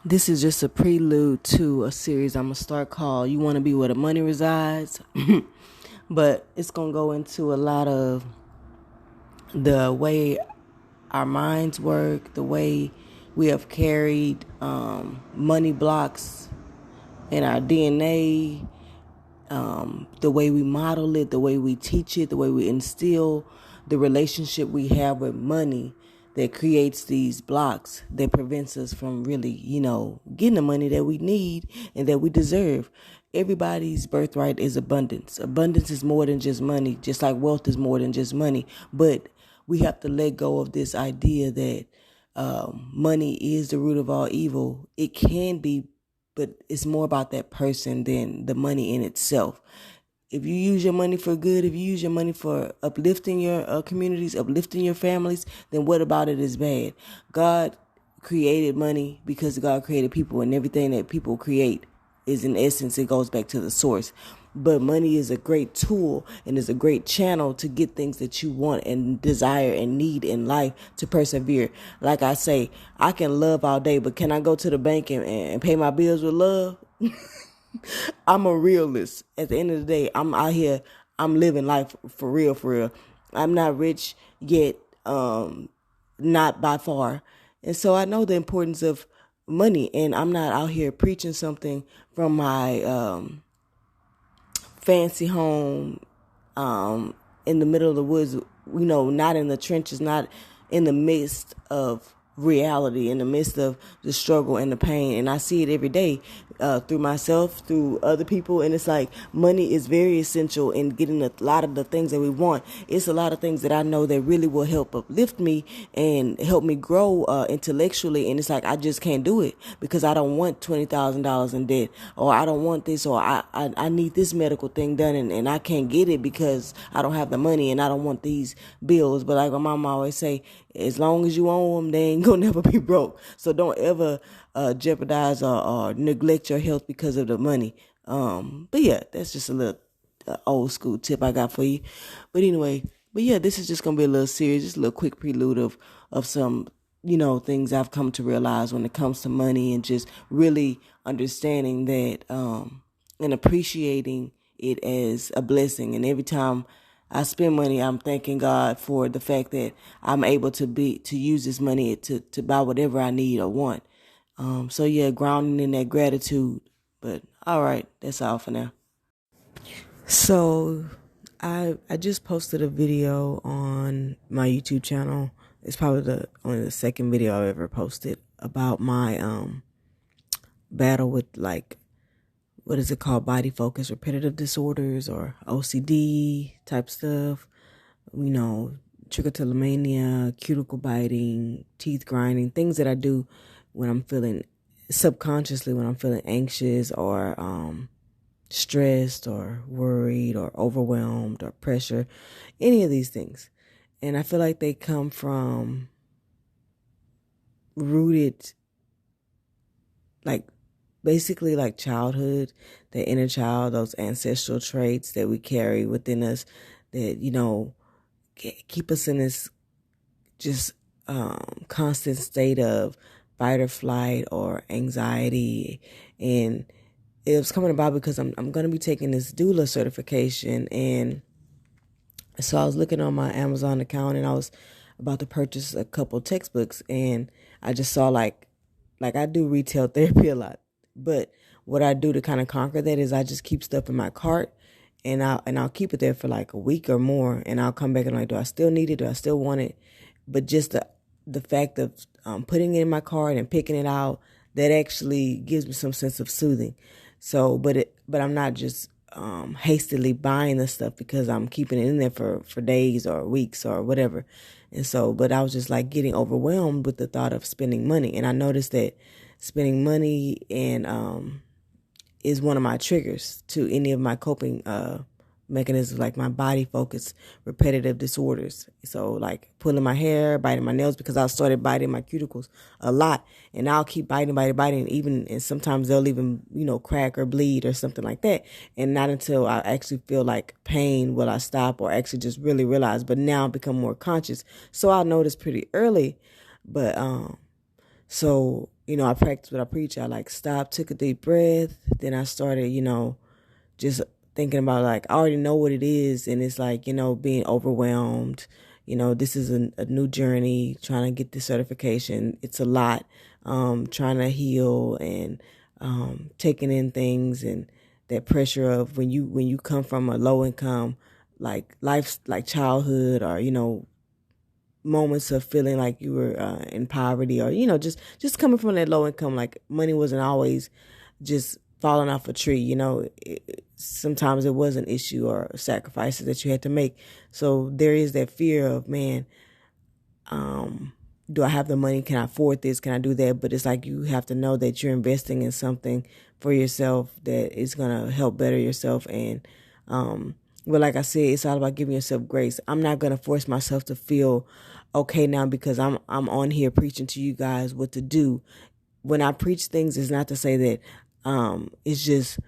This is just a prelude to a series I'm going to start called You Want to Be Where the Money Resides. But it's going to go into a lot of the way our minds work, the way we have carried money blocks in our DNA, the way we model it, the way we teach it, the way we instill the relationship we have with money that creates these blocks that prevents us from really, getting the money that we need and that we deserve. Everybody's birthright is abundance. Abundance is more than just money, just like wealth is more than just money. But we have to let go of this idea that money is the root of all evil. It can be, but it's more about that person than the money in itself. If you use your money for good, if you use your money for uplifting your communities, uplifting your families, then what about it is bad? God created money because God created people, and everything that people create is, in essence, it goes back to the source. But money is a great tool and is a great channel to get things that you want and desire and need in life to persevere. Like I say, I can love all day, but can I go to the bank and pay my bills with love? I'm a realist. At the end of the day, I'm out here. I'm living life for real, for real. I'm not rich yet, not by far. And so I know the importance of money, and I'm not out here preaching something from my fancy home in the middle of the woods, not in the trenches, not in the midst of reality, in the midst of the struggle and the pain. And I see it every day through myself, through other people. And it's like money is very essential in getting a lot of the things that we want. It's a lot of things that I know that really will help uplift me and help me grow intellectually. And it's like I just can't do it because I don't want $20,000 in debt, or I don't want this, or I need this medical thing done, and I can't get it because I don't have the money, and I don't want these bills. But like my mama always say, as long as you own them, they ain't gonna never be broke. So don't ever jeopardize or neglect your health because of the money. But yeah, that's just a little old school tip I got for you. But anyway, this is just gonna be a little series, just a little quick prelude of some things I've come to realize when it comes to money, and just really understanding that and appreciating it as a blessing. And every time I spend money, I'm thanking God for the fact that I'm able to use this money to buy whatever I need or want. So yeah, grounding in that gratitude. But all right, that's all for now. So I just posted a video on my YouTube channel. It's probably only the second video I've ever posted about my battle with, like, what is it called? Body focus repetitive disorders, or OCD type stuff. Trichotillomania, cuticle biting, teeth grinding, things that I do when I'm feeling subconsciously, when I'm feeling anxious or stressed or worried or overwhelmed or pressure, any of these things. And I feel like they come from rooted, like, basically like childhood, the inner child, those ancestral traits that we carry within us that, keep us in this just constant state of fight or flight or anxiety. And it was coming about because I'm going to be taking this doula certification. And so I was looking on my Amazon account, and I was about to purchase a couple textbooks, and I just saw like I do retail therapy a lot. But what I do to kind of conquer that is I just keep stuff in my cart, and I'll keep it there for like a week or more, and I'll come back and like, do I still need it? Do I still want it? But just the fact of putting it in my cart and picking it out, that actually gives me some sense of soothing. So, but I'm not just hastily buying the stuff because I'm keeping it in there for days or weeks or whatever. And so, but I was just like getting overwhelmed with the thought of spending money. And I noticed that spending money and is one of my triggers to any of my coping mechanisms, like my body focus repetitive disorders. So like pulling my hair, biting my nails, because I started biting my cuticles a lot, and I'll keep biting, and sometimes they'll even, crack or bleed or something like that. And not until I actually feel like pain will I stop, or actually just really realize. But now I become more conscious. So I'll notice pretty early. But so I practiced what I preach. I like stopped, took a deep breath. Then I started, just thinking about like, I already know what it is. And it's like, being overwhelmed. This is a new journey, trying to get this certification. It's a lot, trying to heal and taking in things, and that pressure of when you come from a low income, like life, like childhood, or, moments of feeling like you were in poverty, or, just coming from that low income, like money wasn't always just falling off a tree. Sometimes it was an issue or sacrifices that you had to make. So there is that fear of, man, do I have the money? Can I afford this? Can I do that? But it's like, you have to know that you're investing in something for yourself that is going to help better yourself. And, but like I said, it's all about giving yourself grace. I'm not going to force myself to feel okay now because I'm on here preaching to you guys what to do. When I preach things, it's not to say that it's just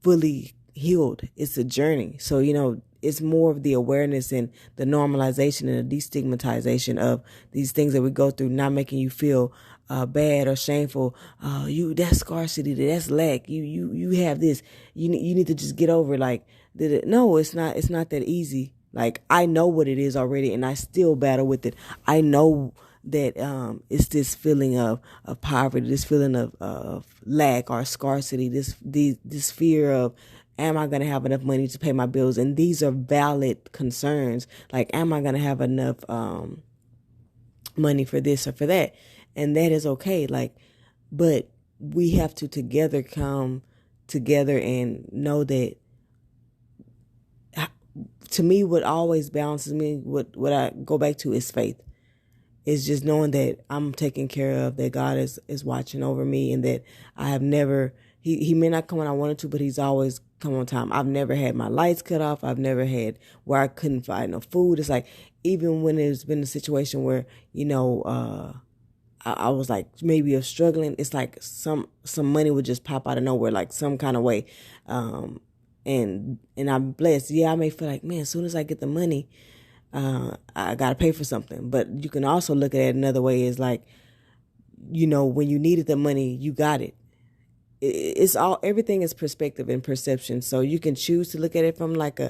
fully healed. It's a journey. So, it's more of the awareness and the normalization and the destigmatization of these things that we go through, not making you feel bad or shameful. That's scarcity, that's lack. You have this. You need to just get over it. Like, no, it's not that easy. Like, I know what it is already, and I still battle with it. I know that it's this feeling of poverty, this feeling of lack or scarcity, this fear of, am I going to have enough money to pay my bills? And these are valid concerns. Like, am I going to have enough money for this or for that? And that is okay. Like, but we have to together come together and know that, to me, what always balances me, what I go back to, is faith. It's just knowing that I'm taken care of, that God is watching over me, and that I have never, he may not come when I wanted to, but he's always come on time. I've never had my lights cut off. I've never had where I couldn't find no food. It's like, even when there's been a situation where, I was like maybe struggling, it's like some money would just pop out of nowhere, like some kind of way. And I'm blessed. Yeah, I may feel like, man, as soon as I get the money, I got to pay for something. But you can also look at it another way, is like, when you needed the money, you got it. Everything is perspective and perception. So you can choose to look at it from like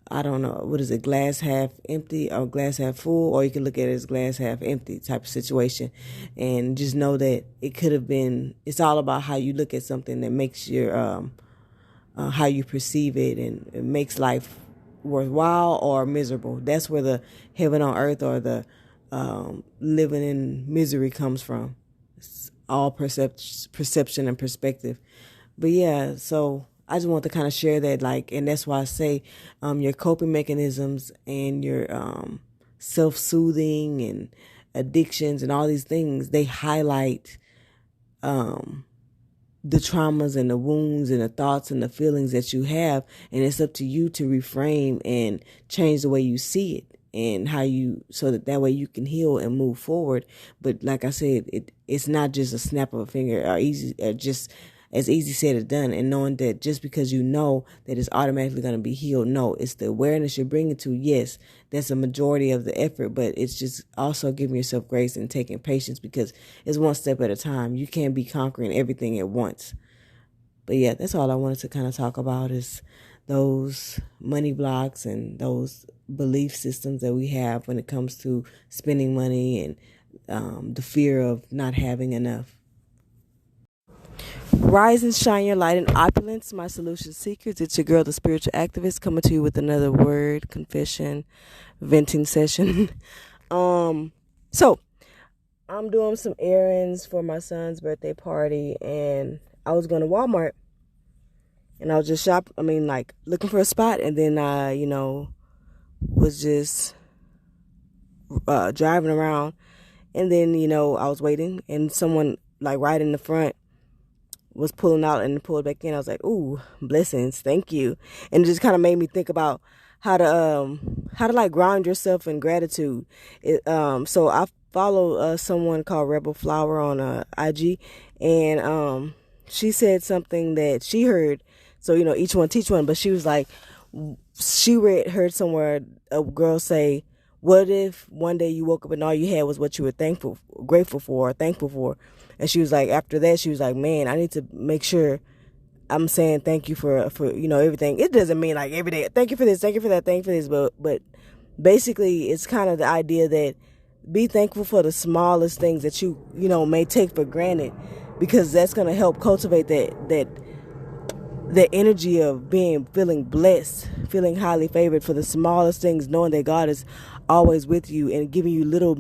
I don't know, what is it, glass half empty or glass half full, or you can look at it as glass half empty type of situation, and just know that it could have been, it's all about how you look at something that makes your, how you perceive it, and it makes life worthwhile or miserable. That's where the heaven on earth or the living in misery comes from. It's all perception and perspective. But yeah, so I just want to kind of share that, like, and that's why I say your coping mechanisms and your self-soothing and addictions and all these things, they highlight the traumas and the wounds and the thoughts and the feelings that you have. And it's up to you to reframe and change the way you see it, and how so that way you can heal and move forward. But like I said, it's not just a snap of a finger, or just as easy said as done. And knowing that just because you know that it's automatically going to be healed, no, it's the awareness you're bringing to. Yes, that's a majority of the effort, but it's just also giving yourself grace and taking patience, because it's one step at a time. You can't be conquering everything at once. But yeah, that's all I wanted to kind of talk about, is those money blocks and those belief systems that we have when it comes to spending money, and the fear of not having enough. Rise and shine your light in opulence, my solution seekers. It's your girl, the spiritual activist, coming to you with another word, confession, venting session. So I'm doing some errands for my son's birthday party, and I was going to Walmart, and I was just looking for a spot, and then I, was just driving around, and then, I was waiting, and someone like right in the front was pulling out and pulled back in. I was like, ooh, blessings, thank you. And it just kind of made me think about how to like ground yourself in gratitude. So I follow someone called Rebel Flower on IG, and she said something that she heard. So, each one teach one, but she was like, she heard somewhere a girl say, What if one day you woke up and all you had was what you were grateful for, or thankful for? And she was like, after that, she was like, man, I need to make sure I'm saying thank you for everything. It doesn't mean like every day, thank you for this, thank you for that, thank you for this, but basically it's kind of the idea that be thankful for the smallest things that you may take for granted, because that's going to help cultivate that energy of feeling blessed, feeling highly favored for the smallest things, knowing that God is always with you and giving you little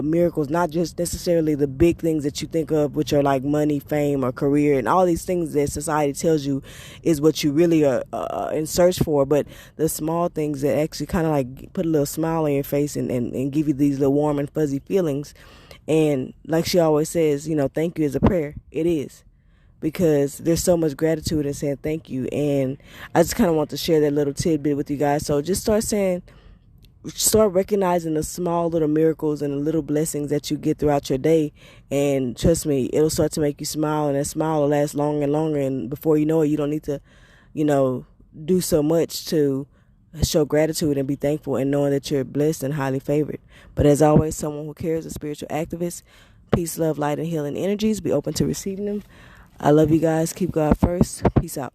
miracles, not just necessarily the big things that you think of, which are like money, fame, or career, and all these things that society tells you is what you really are in search for, but the small things that actually kind of like put a little smile on your face and give you these little warm and fuzzy feelings. And like she always says, thank you is a prayer. It is. Because there's so much gratitude in saying thank you. And I just kind of want to share that little tidbit with you guys. So just start recognizing the small little miracles and the little blessings that you get throughout your day. And trust me, it'll start to make you smile, and that smile will last longer and longer. And before you know it, you don't need to, do so much to show gratitude and be thankful and knowing that you're blessed and highly favored. But as always, someone who cares, a spiritual activist, peace, love, light, and healing energies. Be open to receiving them. I love you guys. Keep God first. Peace out.